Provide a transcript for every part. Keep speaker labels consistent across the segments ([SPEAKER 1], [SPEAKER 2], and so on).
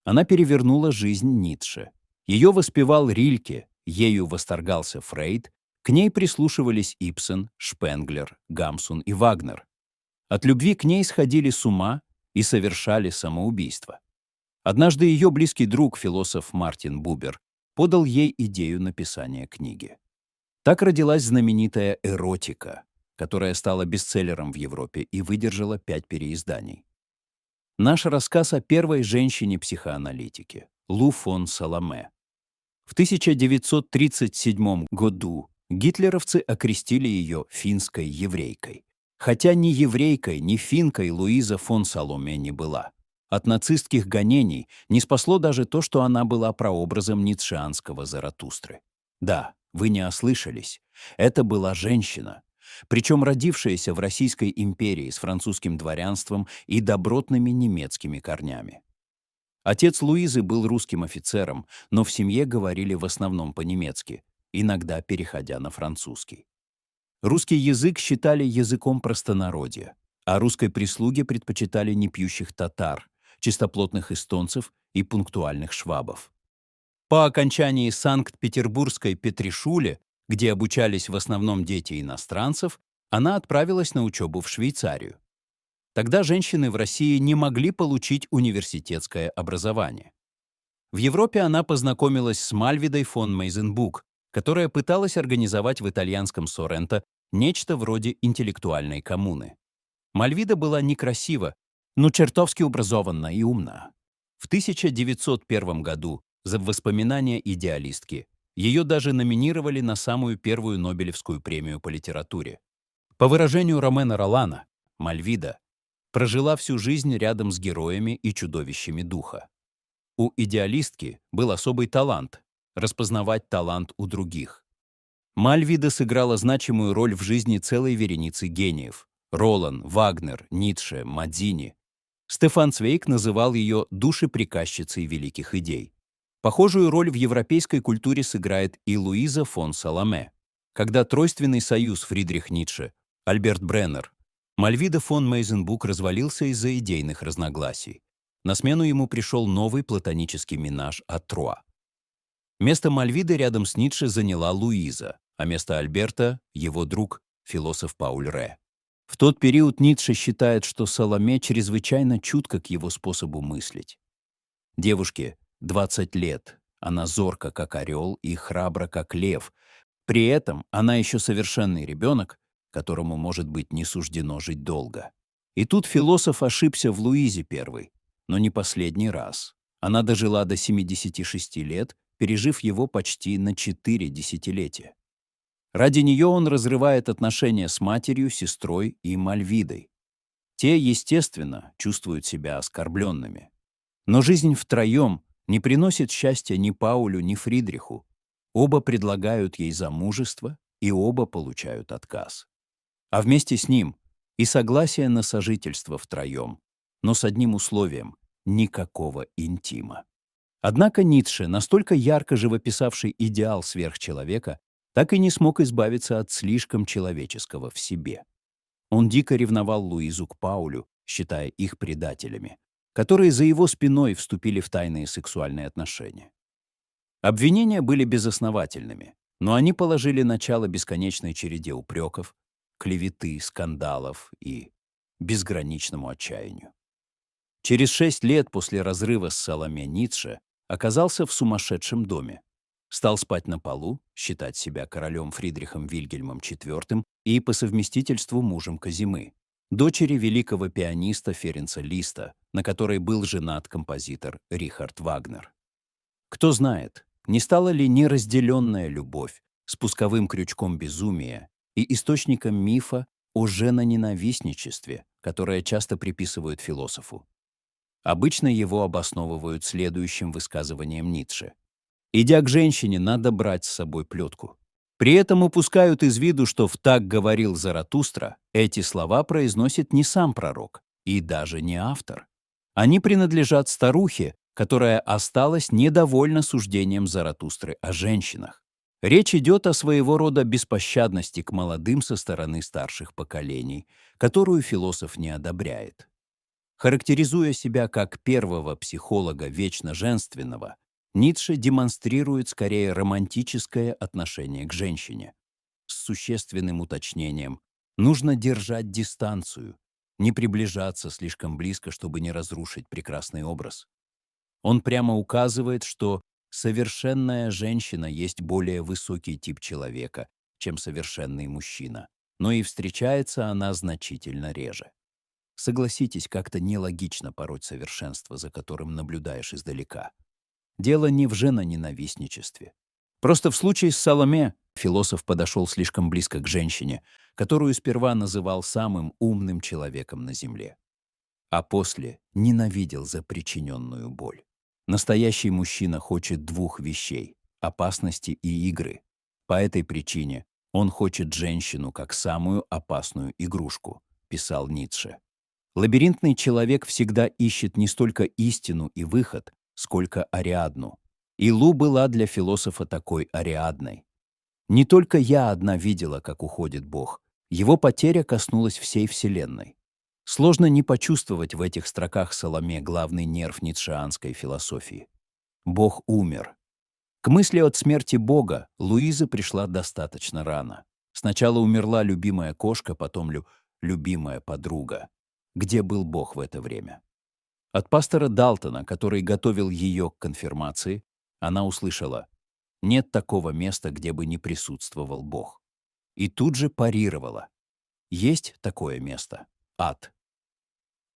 [SPEAKER 1] Она перевернула жизнь Ницше. Ее воспевал Рильке, ею восторгался Фрейд, к ней прислушивались Ибсен, Шпенглер, Гамсун и Вагнер. От любви к ней сходили с ума и совершали самоубийство. Однажды ее близкий друг, философ Мартин Бубер, подал ей идею написания книги. Так родилась знаменитая «Эротика», которая стала бестселлером в Европе и выдержала 5 переизданий. Наш рассказ о первой женщине-психоаналитике Лу фон Саламе. В 1937 году гитлеровцы окрестили ее финской еврейкой. Хотя ни еврейкой, ни финкой Луиза фон Саломе не была. От нацистских гонений не спасло даже то, что она была прообразом ницшеанского Заратустры. Да, вы не ослышались. Это была женщина, причем родившаяся в Российской империи с французским дворянством и добротными немецкими корнями. Отец Луизы был русским офицером, но в семье говорили в основном по-немецки, иногда переходя на французский. Русский язык считали языком простонародья, а русской прислуге предпочитали непьющих татар, чистоплотных эстонцев и пунктуальных швабов. По окончании Санкт-Петербургской Петришуле, где обучались в основном дети иностранцев, она отправилась на учебу в Швейцарию. Тогда женщины в России не могли получить университетское образование. В Европе она познакомилась с Мальвидой фон Мейзенбук, которая пыталась организовать в итальянском Соренто нечто вроде интеллектуальной коммуны. Мальвида была некрасива, но чертовски образованна и умна. В 1901 году за воспоминания идеалистки ее даже номинировали на самую первую Нобелевскую премию по литературе. По выражению Ромена Ролана, Мальвида прожила всю жизнь рядом с героями и чудовищами духа. У идеалистки был особый талант — распознавать талант у других. Мальвида сыграла значимую роль в жизни целой вереницы гениев — Ролан, Вагнер, Ницше, Мадзини. Стефан Цвейг называл ее душеприказчицей великих идей. Похожую роль в европейской культуре сыграет и Луиза фон Саламе. Когда тройственный союз Фридрих Ницше, Альберт Бреннер, Мальвида фон Мейзенбук развалился из-за идейных разногласий. На смену ему пришел новый платонический менаж от Труа. Место Мальвиды рядом с Ницше заняла Луиза, а место Альберта — его друг, философ Пауль Ре. В тот период Ницше считает, что Саламе чрезвычайно чутка к его способу мыслить. Девушке 20 лет, она зорка, как орел, и храбра, как лев. При этом она еще совершенный ребенок, которому, может быть, не суждено жить долго. И тут философ ошибся в Луизе первой, но не последний раз. Она дожила до 76 лет, пережив его почти на 4 десятилетия. Ради нее он разрывает отношения с матерью, сестрой и Мальвидой. Те, естественно, чувствуют себя оскорбленными. Но жизнь втроем не приносит счастья ни Паулю, ни Фридриху. Оба предлагают ей замужество, и оба получают отказ. А вместе с ним и согласие на сожительство втроем, но с одним условием — никакого интима. Однако Ницше, настолько ярко живописавший идеал сверхчеловека, так и не смог избавиться от слишком человеческого в себе. Он дико ревновал Луизу к Паулю, считая их предателями, которые за его спиной вступили в тайные сексуальные отношения. Обвинения были безосновательными, но они положили начало бесконечной череде упреков, клеветы, скандалов и безграничному отчаянию. Через 6 лет после разрыва с Саламе Ницше оказался в сумасшедшем доме. Стал спать на полу, считать себя королем Фридрихом Вильгельмом IV и по совместительству мужем Козимы, дочери великого пианиста Ференца Листа, на которой был женат композитор Рихард Вагнер. Кто знает, не стала ли неразделенная любовь спусковым крючком безумия и источником мифа о женоненавистничестве, которое часто приписывают философу. Обычно его обосновывают следующим высказыванием Ницше: «Идя к женщине, надо брать с собой плетку». При этом упускают из виду, что в «Так говорил Заратустра» эти слова произносит не сам пророк и даже не автор. Они принадлежат старухе, которая осталась недовольна суждением Заратустры о женщинах. Речь идет о своего рода беспощадности к молодым со стороны старших поколений, которую философ не одобряет. Характеризуя себя как первого психолога вечно женственного, Ницше демонстрирует скорее романтическое отношение к женщине. С существенным уточнением: нужно держать дистанцию, не приближаться слишком близко, чтобы не разрушить прекрасный образ. Он прямо указывает, что совершенная женщина есть более высокий тип человека, чем совершенный мужчина, но и встречается она значительно реже. Согласитесь, как-то нелогично пороть совершенство, за которым наблюдаешь издалека. Дело не в женоненавистничестве. Просто в случае с Саломе философ подошел слишком близко к женщине, которую сперва называл самым умным человеком на земле, а после ненавидел за причиненную боль. Настоящий мужчина хочет двух вещей — опасности и игры. По этой причине он хочет женщину как самую опасную игрушку, писал Ницше. Лабиринтный человек всегда ищет не столько истину и выход, сколько Ариадну. И Лу была для философа такой Ариадной. Не только я одна видела, как уходит Бог. Его потеря коснулась всей Вселенной. Сложно не почувствовать в этих строках Саломе главный нерв ницшеанской философии. Бог умер. К мысли от смерти Бога Луиза пришла достаточно рано. Сначала умерла любимая кошка, потом любимая подруга. Где был Бог в это время? От пастора Далтона, который готовил ее к конфирмации, она услышала: «Нет такого места, где бы не присутствовал Бог». И тут же парировала: «Есть такое место — ад».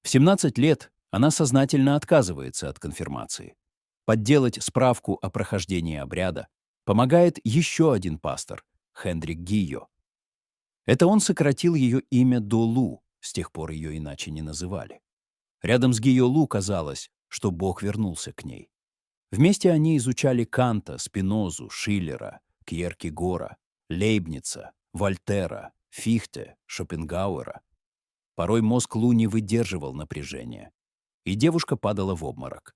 [SPEAKER 1] В 17 лет она сознательно отказывается от конфирмации. Подделать справку о прохождении обряда помогает еще один пастор — Хендрик Гийо. Это он сократил ее имя до Лу, с тех пор ее иначе не называли. Рядом с Гийо Лу казалось, что Бог вернулся к ней. Вместе они изучали Канта, Спинозу, Шиллера, Кьеркегора, Лейбница, Вольтера, Фихте, Шопенгауэра. Порой мозг Лу не выдерживал напряжения, и девушка падала в обморок.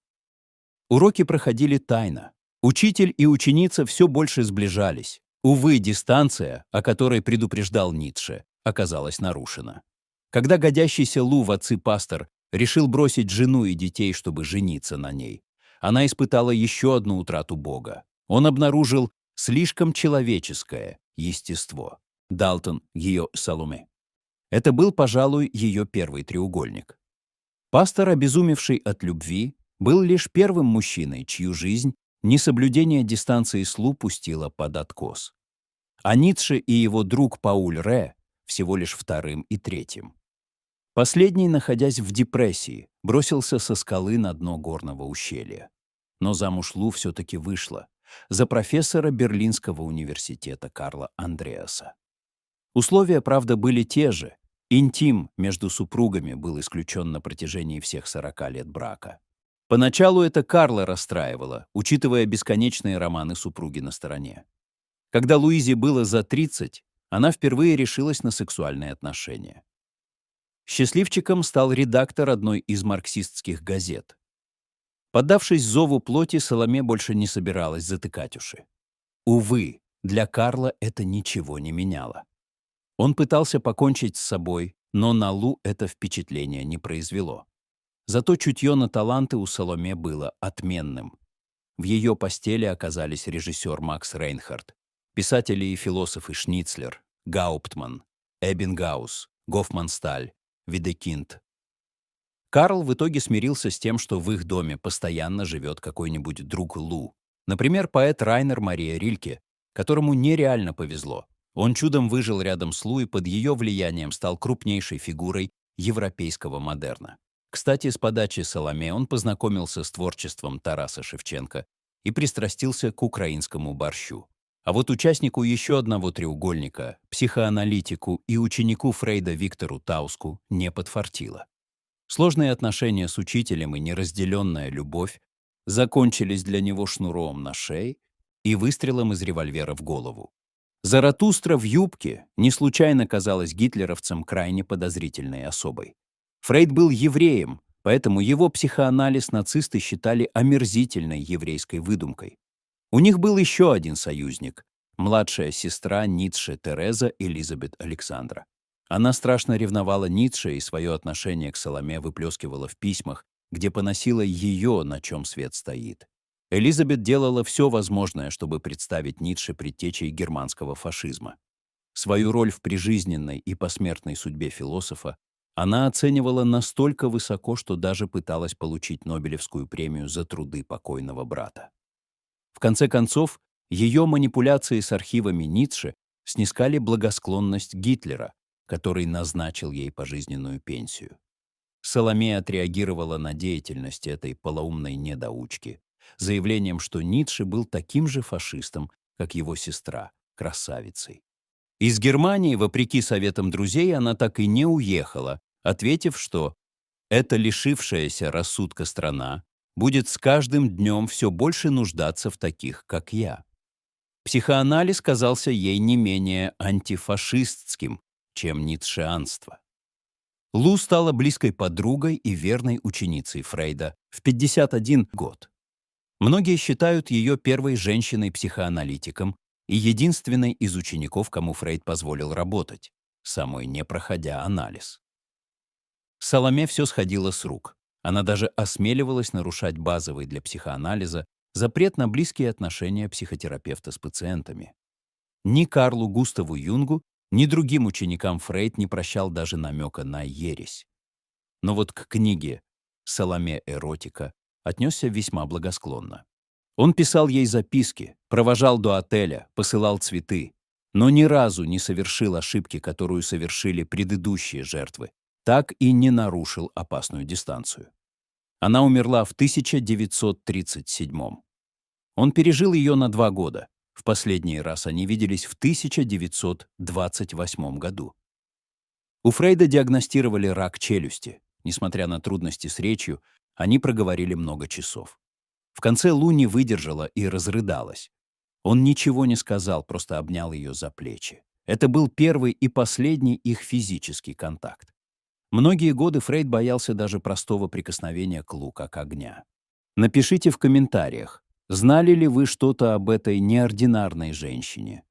[SPEAKER 1] Уроки проходили тайно. Учитель и ученица все больше сближались. Увы, дистанция, о которой предупреждал Ницше, оказалась нарушена. Когда годящийся Лу в отцы пастор решил бросить жену и детей, чтобы жениться на ней, она испытала еще одну утрату Бога. Он обнаружил слишком человеческое естество. Далтон, ее Саломе. Это был, пожалуй, ее первый треугольник. Пастор, обезумевший от любви, был лишь первым мужчиной, чью жизнь несоблюдение дистанции с Лу пустило под откос. А Ницше и его друг Пауль Ре всего лишь вторым и третьим. Последний, находясь в депрессии, бросился со скалы на дно горного ущелья. Но замуж Лу все-таки вышла за профессора Берлинского университета Карла Андреаса. Условия, правда, были те же. Интим между супругами был исключен на протяжении всех 40 лет брака. Поначалу это Карла расстраивало, учитывая бесконечные романы супруги на стороне. Когда Луизе было за 30, она впервые решилась на сексуальные отношения. Счастливчиком стал редактор одной из марксистских газет. Поддавшись зову плоти, Саломе больше не собиралась затыкать уши. Увы, для Карла это ничего не меняло. Он пытался покончить с собой, но на Лу это впечатление не произвело. Зато чутье на таланты у Саломе было отменным. В ее постели оказались режиссер Макс Рейнхард, писатели и философы Шницлер, Гауптман, Эббингаус, Гофмансталь, Видекинд. Карл в итоге смирился с тем, что в их доме постоянно живет какой-нибудь друг Лу. Например, поэт Райнер Мария Рильке, которому нереально повезло. Он чудом выжил рядом с Лу и под ее влиянием стал крупнейшей фигурой европейского модерна. Кстати, с подачи Саломе он познакомился с творчеством Тараса Шевченко и пристрастился к украинскому борщу. А вот участнику еще одного треугольника, психоаналитику и ученику Фрейда Виктору Тауску, не подфартило. Сложные отношения с учителем и неразделенная любовь закончились для него шнуром на шее и выстрелом из револьвера в голову. Заратустра в юбке не случайно казалась гитлеровцам крайне подозрительной особой. Фрейд был евреем, поэтому его психоанализ нацисты считали омерзительной еврейской выдумкой. У них был еще один союзник — младшая сестра Ницше Тереза Элизабет Александра. Она страшно ревновала Ницше и свое отношение к Саломе выплескивала в письмах, где поносила ее, на чем свет стоит. Элизабет делала все возможное, чтобы представить Ницше предтечей германского фашизма. Свою роль в прижизненной и посмертной судьбе философа она оценивала настолько высоко, что даже пыталась получить Нобелевскую премию за труды покойного брата. В конце концов, ее манипуляции с архивами Ницше снискали благосклонность Гитлера, который назначил ей пожизненную пенсию. Саломе отреагировала на деятельность этой полоумной недоучки заявлением, что Ницше был таким же фашистом, как его сестра, красавицей. Из Германии, вопреки советам друзей, она так и не уехала, ответив, что «эта лишившаяся рассудка страна будет с каждым днем все больше нуждаться в таких, как я». Психоанализ казался ей не менее антифашистским, чем ницшеанство. Лу стала близкой подругой и верной ученицей Фрейда в 51 год. Многие считают ее первой женщиной-психоаналитиком и единственной из учеников, кому Фрейд позволил работать, самой не проходя анализ. Саломе все сходило с рук. Она даже осмеливалась нарушать базовый для психоанализа запрет на близкие отношения психотерапевта с пациентами. Ни Карлу Густаву Юнгу, ни другим ученикам Фрейд не прощал даже намека на ересь. Но вот к книге «Саломе эротика» отнесся весьма благосклонно. Он писал ей записки, провожал до отеля, посылал цветы, но ни разу не совершил ошибки, которую совершили предыдущие жертвы, так и не нарушил опасную дистанцию. Она умерла в 1937-м. Он пережил ее на 2 года. В последний раз они виделись в 1928 году. У Фрейда диагностировали рак челюсти. Несмотря на трудности с речью, они проговорили много часов. В конце Лу не выдержала и разрыдалась. Он ничего не сказал, просто обнял ее за плечи. Это был первый и последний их физический контакт. Многие годы Фрейд боялся даже простого прикосновения к Лу как огня. Напишите в комментариях, знали ли вы что-то об этой неординарной женщине?